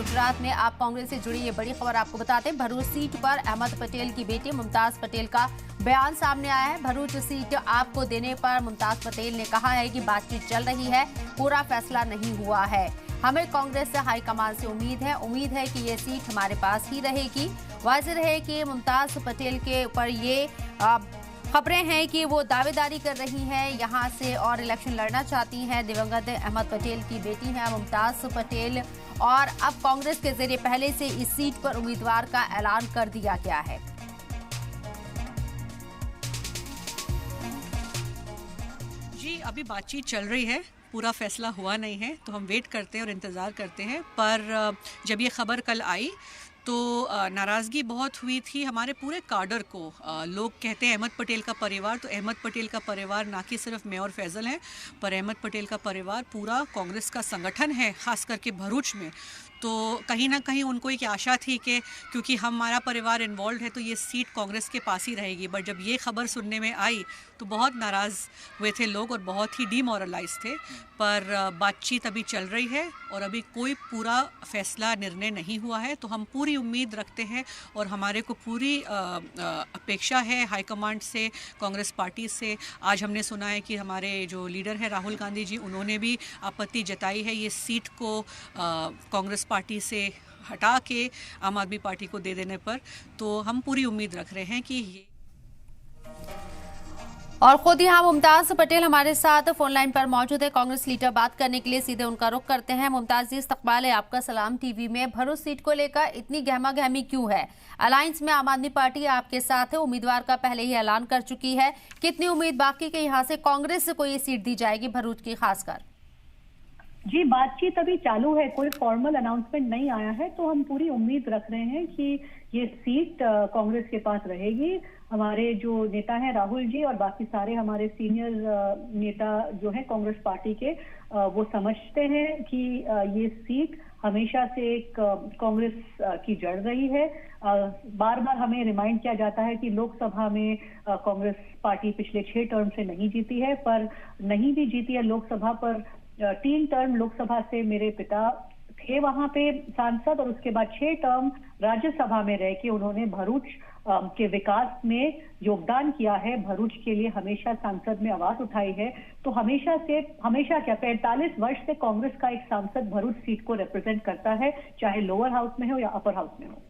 गुजरात में आप कांग्रेस से जुड़ी ये बड़ी खबर आपको बताते हैं। भरूच सीट पर अहमद पटेल की बेटी मुमताज पटेल का बयान सामने आया है। भरूच सीट आपको देने पर मुमताज पटेल ने कहा है कि बातचीत चल रही है, पूरा फैसला नहीं हुआ है। हमें कांग्रेस से हाईकमान से उम्मीद है कि ये सीट हमारे पास ही रहेगी। वाज़ेह है कि मुमताज पटेल के ऊपर ये खबरें हैं कि वो दावेदारी कर रही हैं, यहाँ से और इलेक्शन लड़ना चाहती हैं। दिवंगत अहमद पटेल की बेटी हैं मुमताज पटेल, और अब कांग्रेस के जरिए पहले से इस सीट पर उम्मीदवार का ऐलान कर दिया गया है। जी, अभी बातचीत चल रही है, पूरा फैसला हुआ नहीं है, तो हम वेट करते हैं और इंतज़ार करते हैं। पर जब ये खबर कल आई तो नाराज़गी बहुत हुई थी हमारे पूरे काडर को। लोग कहते हैं अहमद पटेल का परिवार, तो अहमद पटेल का परिवार ना कि सिर्फ मैं और फैज़ल हैं, पर अहमद पटेल का परिवार पूरा कांग्रेस का संगठन है, ख़ास करके भरूच में। तो कहीं ना कहीं उनको एक आशा थी कि क्योंकि हमारा परिवार इन्वॉल्व है तो ये सीट कांग्रेस के पास ही रहेगी। बट जब ये खबर सुनने में आई तो बहुत नाराज़ हुए थे लोग और बहुत ही डीमोरलाइज थे। पर बातचीत अभी चल रही है और अभी कोई पूरा फैसला निर्णय नहीं हुआ है। तो हम पूरी उम्मीद रखते हैं और हमारे को पूरी अपेक्षा है हाईकमांड से, कांग्रेस पार्टी से। आज हमने सुना है कि हमारे जो लीडर हैं राहुल गांधी जी, उन्होंने भी आपत्ति जताई है ये सीट को कांग्रेस पार्टी से हटा के आम आदमी पार्टी को दे देने पर। तो हम पूरी उम्मीद रख रहे हैं कि ये। और खुद यहाँ मुमताज पटेल हमारे साथ फोन लाइन पर मौजूद है। कांग्रेस लीडर बात करने के लिए सीधे उनका रुख करते हैं। मुमताज जी, इस्तकबाल है आपका सलाम टीवी में। भरूच सीट को लेकर इतनी गहमा गहमी क्यों है? अलायंस में आम आदमी पार्टी आपके साथ है, उम्मीदवार का पहले ही ऐलान कर चुकी है। कितनी उम्मीद बाकी कि यहाँ से कांग्रेस को ये सीट दी जाएगी भरूच की खासकर? जी, बातचीत अभी चालू है, कोई फॉर्मल अनाउंसमेंट नहीं आया है। तो हम पूरी उम्मीद रख रहे हैं कि ये सीट कांग्रेस के पास रहेगी। हमारे जो नेता हैं राहुल जी और बाकी सारे हमारे सीनियर नेता जो हैं कांग्रेस पार्टी के, वो समझते हैं कि ये सीट हमेशा से एक कांग्रेस की जड़ रही है। बार बार हमें रिमाइंड किया जाता है कि लोकसभा में कांग्रेस पार्टी पिछले 6 टर्म से नहीं जीती है, पर नहीं भी जीती है लोकसभा, पर 3 टर्म लोकसभा से मेरे पिता थे वहां पे सांसद, और उसके बाद 6 टर्म राज्यसभा में रह के उन्होंने भरूच के विकास में योगदान किया है। भरूच के लिए हमेशा सांसद में आवाज उठाई है। तो हमेशा क्या 45 वर्ष से कांग्रेस का एक सांसद भरूच सीट को रिप्रेजेंट करता है, चाहे लोअर हाउस में हो या अपर हाउस में हो।